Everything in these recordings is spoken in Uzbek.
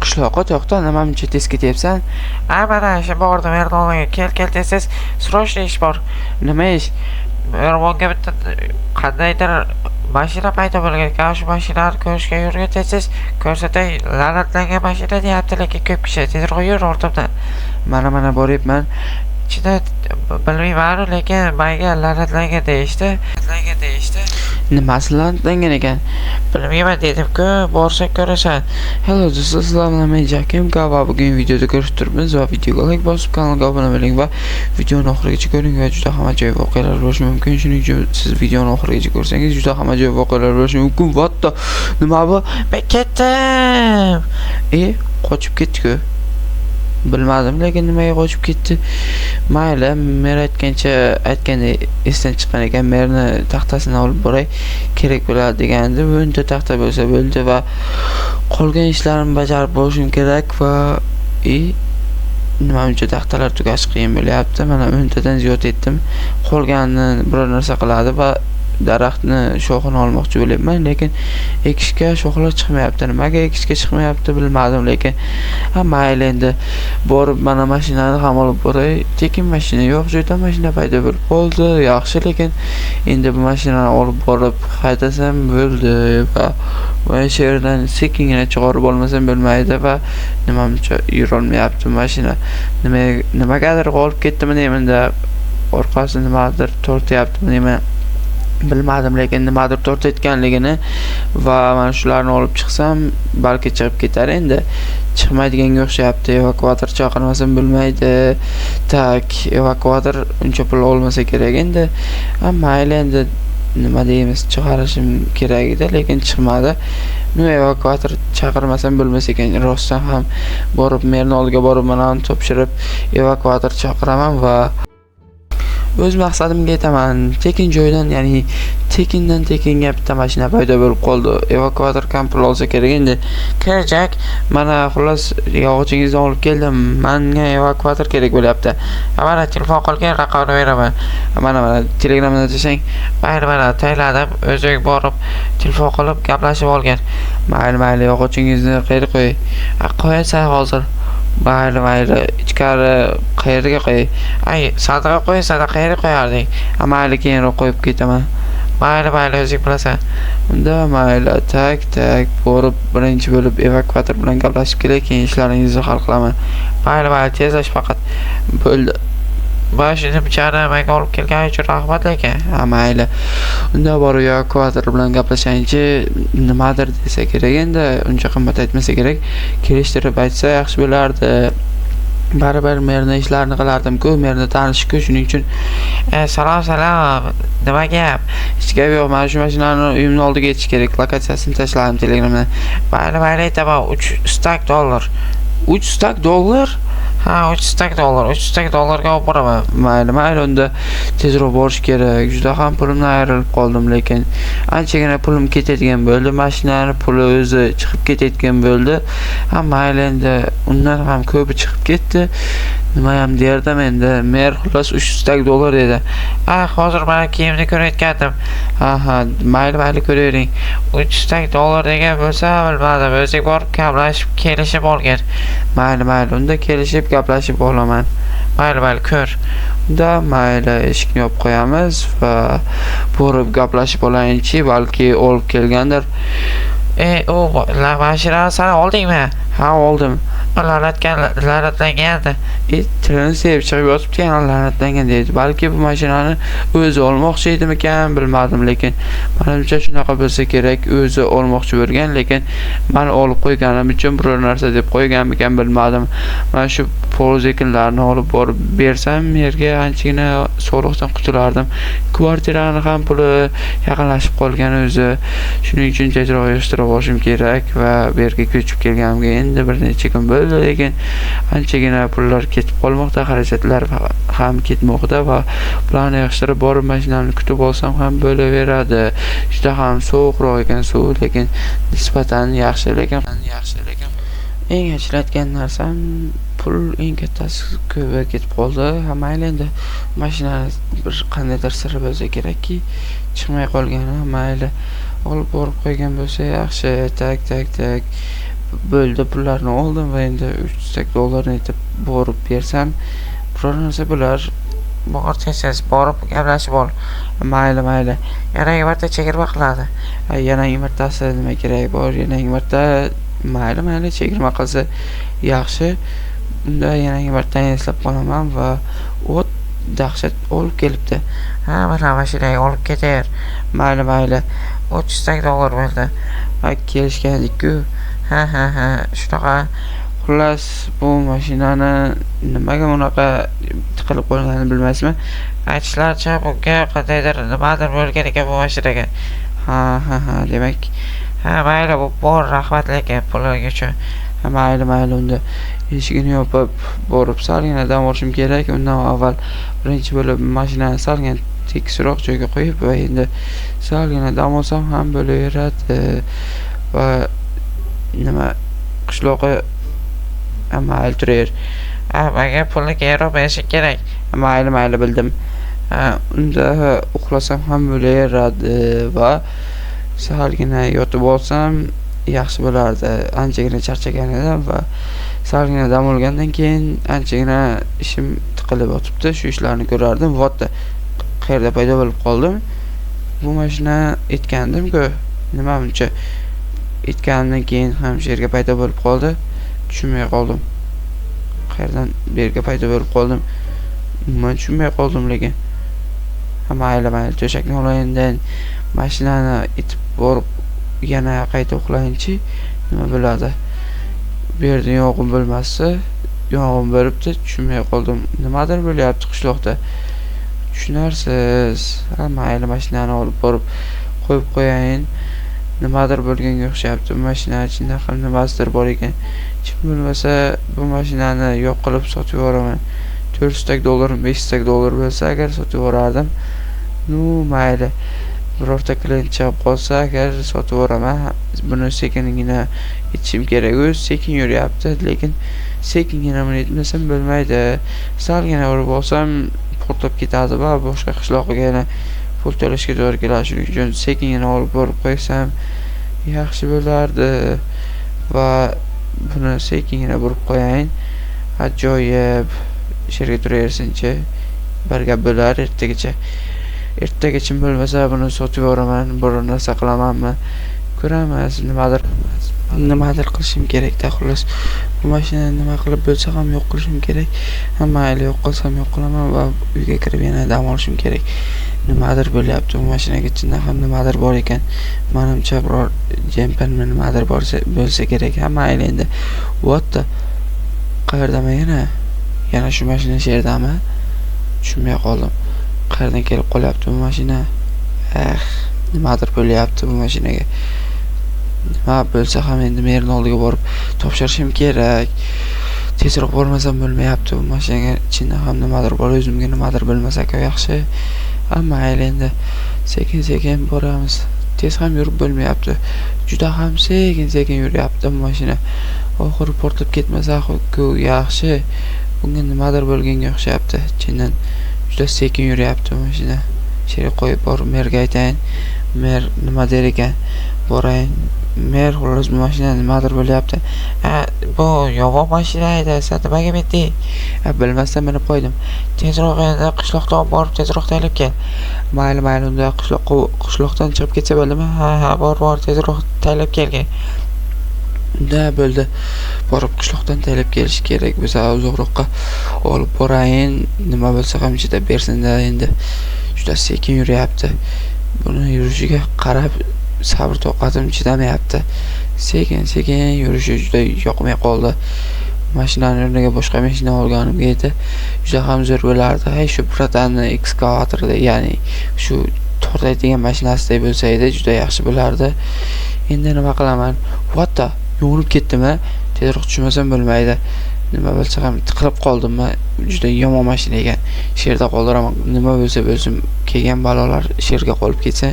qishloqqa to'xta, nima muncha tez ketyapsan? Mana shu bordim Erdo'g'onga. Kel tez srochniy ish bor. Nima ish? Erdo'g'onga bitta qandaydir mashina paydo bo'lgan ekan. Shu mashinani ko'rishga yurgan tez ko'rsatay, la'natlangan mashina deyapti, lekin ko'p kishi tezroq yur ortimdan. Mana boryapman. Ichida bilmayman, lekin menga la'natlangan deyishdi. Nimasi la'natlangan ekan? Bilmayman dedim-ku, borsak ko'rasan. Hello do'stlar, assalomu alaykum. Va bugun videoda ko'rib turibmiz va videoga like bosib kanalga obuna bo'ling va videoni oxirigacha ko'ring va juda ham ajoyib voqealar bo'lishi mumkin. Shuning uchun siz videoni oxirigacha ko'rsangiz juda ham ajoyib voqealar bo'lishi mumkin. Vatto, nima bu? Men ketdim. Qochib ketdi-ku. Bilmadim, lekin nimaga qochib ketdi? Mayli, mer aytganda esdan chiqqan ekan, merni taxtasini olib boray, kerak bo'ladi degandi. Bunda taxta bo'lsa bo'ldi va qolgan ishlarimni bajarib bo'lishim kerak va nima uchun taxtalar tugash qiyin bo'lyapti. Mana 10 tadan ziyod etdim. Qolganini biror narsa qiladi va daraxtni shoxini olmoqchi bo'lyapman, lekin ekishga shoxlar chiqmayapti. Nimaga ekishga chiqmayapti bilmadim, lekin mayli, endi borib mana mashinani ham olib boray. Tekin mashina yo'q, joyda mashina paydo bo'lib qoldi. Yaxshi, lekin endi bu mashinani olib borib haydasam bo'ldi va shu yerdan sekingina chiqarib olmasam bo'lmaydi va nimamcha yurolmayapti mashina. Nimagadir qolib ketdimi deymanda, orqasi nimadir tortyaptimi deyman. Bilmadim, lekin nimadir tortayotganligini va mana shularni olib chiqsam balki chiqib ketar. Endi chiqmaydiganga o'xshayapti. Evakuator chaqirmasam bo'lmaydi. Evakuator uncha pul olmasa kerak. Endi mayli, endi nima deymiz, chiqarishim kerak edi, lekin chiqmadi. Evakuator chaqirmasam bo'lmas ekan. Rostdan ham borib merni oldiga borib mana topshirib evakuator chaqiraman va o'z maqsadimga yetaman. Tekin joydan, ya'ni tekindan tekinga bitta mashina paydo bo'lib qoldi. Evakuator kam pul olsa kerak. Endi kirajak. Mana xullas yog'ochingizni olib keldim. Menga evakuator kerak bo'lyapti. Mana telefon qilgan raqamni beraman. Mana Telegramda desang, mana tayladim. O'zing borib telefon qilib gaplashib olgan. Mayli, yog'ochingizni qayerga qo'y? Qo'yasan hozir. Mayli, ichkari qayerga qo'y? Sadaqa qo'y, qayerga qo'yarding? Mayli, keyinroq qo'yib ketaman. Mayli, o'zing bilasan. Unda mayli, tak borib birinchi bo'lib evakuator bilan gaplashib kelay, keyin ishlaringizni hal qilaman. Mayli, tezlash faqat. Bo'ldi. Boshini bichara menga olib kelgani uchun rahmat lekin. Mayli. Unda borib evakuator bilan gaplashaychi, nimadir desa kerak, endi uncha qimmat aytmasa kerak. Kelishtirib aytsa yaxshi bo'lardi. Baribir merni ishlarini qilardim-ku, merni tanishku, shuning uchun salom. Nima gap? Hech gap yo'q. Mana shu mashinani uyimning oldiga yetish kerak. Lokatsiyasini tashladim Telegramda. Mayli, aytaman, 3 stak dollar. 3 stak dollar? Ha, 3 stak dollarga olib boraman. Mayli, unda tezroq borish kerak. Juda ham pulimdan ayrilib qoldim, lekin anchagina pulim ketadigan bo'ldi. Mashinani puli o'zi chiqib ketayotgan bo'ldi. Mayli, endi undan ham ko'pi chiqib ketdi. Nima ham derdim endi. Mer xullas 3 stak dollar dedi. Hozir men kiyimni ko'rayotgandim. Mayli ko'ravering. 3 stak dollar degan bo'lsa, bilmadim. O'zing borib gaplashib kelishib olgan. Mayli, unda kelishib gaplashib olaman. Mayli, ko'r. Unda mayli, eshikni yopib qo'yamiz va borib gaplashib olayinchi, balki olib kelgandir. Mashinani sen oldingmi? Ha, oldim. La'natlangan. Tilini sevib chiqib yotibdi, la'natlangan deydi. Balki bu mashinani o'zi olmoqchi edimikan, bilmadim, lekin menimcha shunaqa bo'lsa kerak. O'zi olmoqchi bo'lgan, lekin men olib qo'yganim uchun biror narsa deb qo'yganmikan, bilmadim. Men shu polzekinlarni olib borib bersam, yerga anchagina soliqdan qutulardim. Kvartirani ham puli yaqinlashib qolgan o'zi. Shuning uchun tezroq yig'ishtirib olishim kerak va bu yerga ko'chib kelganimga endi bir necha kun bo'ldi, lekin anchagina pullar ketib qolmoqda, xarajatlar ham ketmoqda va bularni yig'ishtirib borib mashinamni kutib olsam ham bo'laveradi. Juda ham sovuqroq ekan suv, lekin nisbatan yaxshi, lekin eng achinadigan narsam pul eng kattasi ko'p ketib qoldi. Mayli, endi mashinani bir qandaydir siri bo'lsa kerakki, chiqmay qolgani. Mayli, olib borib qo'ygan bo'lsa yaxshi. Tak bo'ldi, pullarni oldim va endi 300 dollarni aytib borib bersam biror narsa bo'lar. Bor tez borib gaplashib ol. Mayli. Yana marta chegirma qiladi. Yangi martasi nima kerak bor? Yangi marta mayli chegirma qilsa yaxshi. Unda yangi martani eslab qolaman va o't dahshat olib kelibdi. Mana mashinaga olib ketar. Mayli. 300 dollar bo'ldi. Kelishgandik-ku. Ha, shunaqa. Xullas, bu mashinani nimaga bunaqa tiqilib qolganini bilmaysizmi? Aytishlaricha bunga qandaydir nimadir bo'lgan ekan bu mashinaga. Ha, demak, Mayli, bu bor, rahmat lekin pullar uchun. mayli unda eshigini yopib borib salgina dam olishim kerak. Undan avval birinchi bo'lib mashinani salgina tekisroq joyga qo'yib va endi salgina dam olsam ham bo'laveradi. Va nima qishloqqa mayli turar. Menga pulni keyinroq berishing kerak. Mayli bildim. Unda uxlasam ham bo'laveradi va salgina yotib olsam yaxshi bo'lardi. Anchagina charchagan edim va salgina dam olgandan keyin anchagina ishim tiqilib yotibdi. Shu ishlarni ko'rardim. Votda qayerda paydo bo'lib qoldim. Bu mashina aytgandim-ku, nima buncha aytganimdan keyin ham shu yerga paydo bo'lib qoldi. Tushunmay qoldim. Qayerdan bu yerga paydo bo'lib qoldim? Men tushunmay qoldim lekin. Mayli, to'shakni olayindan mashinani itib borib yana qayta uxlayinchi, nima bo'ladi? Bu yerda yong'in bo'lmasa, yong'in bo'libdi, tushunmay qoldim. Nimadir bo'lyapti qishloqda. Tushunarsiz. Mayli, mashinani olib borib qo'yib qo'yayin. Nimadir bo'lganga o'xshabdi. Bu mashina ichida ham nimasidir bor ekan. Kim bo'lmasa, bu mashinani yo'q qilib sotib yuboraman. 400 dollar, 500 dollar bo'lsa agar sotib yuborardim. Mayli. Birorta klient chiqib qolsa agar sotib yuboraman. Buni sekingina yetishim kerak. Sekin yuryapti, lekin sekingina buni yetmasam bo'lmaydi. Salgina urib olsam portlab ketadi va boshqa qishloqqa yana pul to'lashga to'g'ri keladi. Shuning uchun sekingina olib borib qo'ysam yaxshi bo'lardi va buni sekingina burib qo'yayin. Ajoyib. Sherga turaversinchi. Bir gap bo'lar ertagacha bo'lmasa buni sotib yuboraman, biror narsa qilamanmi? Ko'ramiz, nimadir qilishim kerak-da. Xullas, bu mashinani nima qilib bo'lsa ham yo'q qilishim kerak. Mayli, yo'q qilsam yo'q qilaman va uyga kirib yana dam olishim kerak. Nimadir bo'lyapti bu mashinaga, ichida ham nimadir bor ekan. Menimcha biror jempermi nimadir bo'lsa kerak. Mayli endi. Votda qayerdaman yana shu mashina sherdami? Tushunmay qoldim. Qayerdan kelib qolyapti bu mashina? Nimadir bo'lyapti bu mashinaga. Nima bo'lsa ham endi merning oldiga borib topshirishim kerak. Tezroq bormasam bo'lmayapti. Bu mashinaga ichida ham nimadir bor, o'zimga nimadir bilmasa-ku yaxshi. Mayli endi sekin boramiz. Tez ham yurib bo'lmayapti. Juda ham sekin yuryapti bu mashina. Oxiri portlab ketmasa-ku yaxshi. Bunga nimadir bo'lganga o'xshabdi. Chindan juda sekin yuryapti mashina. Sherga qo'yib borib merga aytayin. Mer nima der ekan? Borayin. Mer xullas bu mashina nimadir bo'lyapti. Bu yovvoyi mashina edi. Sen nimaga mindik? Bilmasdan minib qo'ydim. Tezroq endi qishloqdan borib tezroq taylab kel. Mayli, unda qishloqdan chiqib ketsa bo'ldimi? Bor, tezroq taylab kelgin. Unda bo'ldi. Borib qishloqdan taylab kelish kerak. Bo'lsa uzoqroqqa olib borayin. Nima bo'lsa ham chidab bersin-da endi. Juda sekin yuryapti. Buni yurishiga qarab sabr toqatim chidamayapti. Sekin yurishi juda yoqmay qoldi. Mashinani o'rniga boshqa mashina olganimga edi. Juda ham zo'r bo'lardi. Shu Protanni ekskavatorda, ya'ni shu tortaydigan mashinasida bo'lsa edi, juda yaxshi bo'lardi. Endi nima qilaman? Votda yo'nib ketdimi? Tezroq tushmasam bo'lmaydi. Nima bo'lsa ham tiqilib qoldimmi? Juda yomon mashina ekan. Sherda qoldiraman. Nima bo'lsa bo'lsin, kelgan balolar sherga qolib ketsa,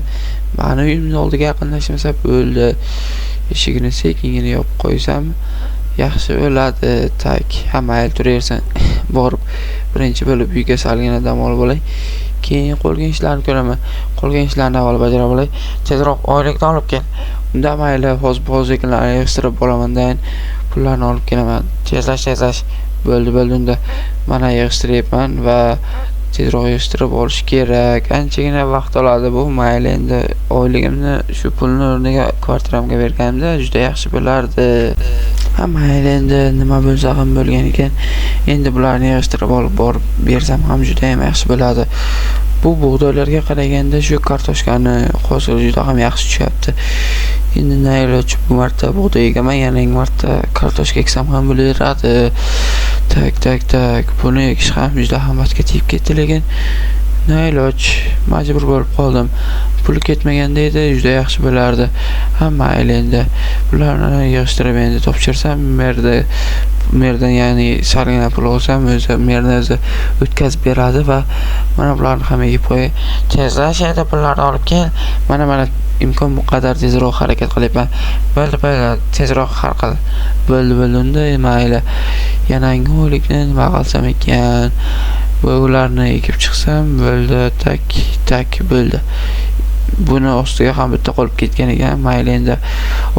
meni uyimning oldiga yaqinlashmasa bo'ldi. Eshigini sekingina yopib qo'ysam yaxshi bo'ladi. Mayli turaversin. borib birinchi bo'lib uyga salgina dam olib olay, keyin qolgan ishlarni ko'raman. Qolgan ishlarni avval bajara olay. Tezroq oylikni olib kel. Unda mayli hozir yig'ishtirib bolamandan pullarni olib kelaman. Tezlash. Bo'ldi unda mana yig'ishtiryapman va tezroq yig'ishtirib olish kerak. Anchagina vaqt oladi bu. Mayli endi oyligimni shu pulni o'rniga kvartiramga berganimda juda yaxshi bo'lardi. Mayli endi nima bo'lsa ham bo'lgan ekan. Endi bularni yig'ishtirib olib borib bersam ham juda ham yaxshi bo'ladi. Bu bug'doylarga qaraganda shu kartoshkani hozir juda ham yaxshi tushyapti. Endi nayloch bu marta bug'doy egaman, yana marta kartoshka eksam ham bo'laveradi. Tak. Buni ekish ham juda qimmatga tegib ketdi, lekin nayloch majbur bo'lib qoldim. Pul ketmaganda edi, juda yaxshi bo'lardi. Mayli endi bularni yig'ishtirib endi topshirsam, merdan ya'ni salgina pul olsam, merdan o'zi o'tkazib beradi va mana bularni ham yeb qo'yay. Tezlash endi pullarni olib kel. Mana imkon qadar tezroq harakat qilyapman. Bo'ldi, tezroq hal qil. Bo'ldi unda mayli. Yangi o'likni nima qilsam ekan? Ularni ekib chiqsam bo'ldi, tak bo'ldi. Buni ostiga ham bitta qolib ketgan ekan. Mayli endi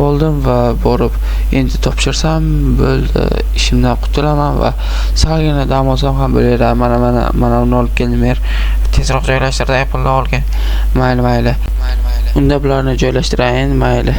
oldim va borib endi topshirsam bo'ldi. Ishimdan qutulaman va salgina dam olsam ham bo'laveradi. Mana uni olib keldim. Tezroq joylashtirdi, pulni olgin. Mayli. Unda bularni joylashtirayin, mayli.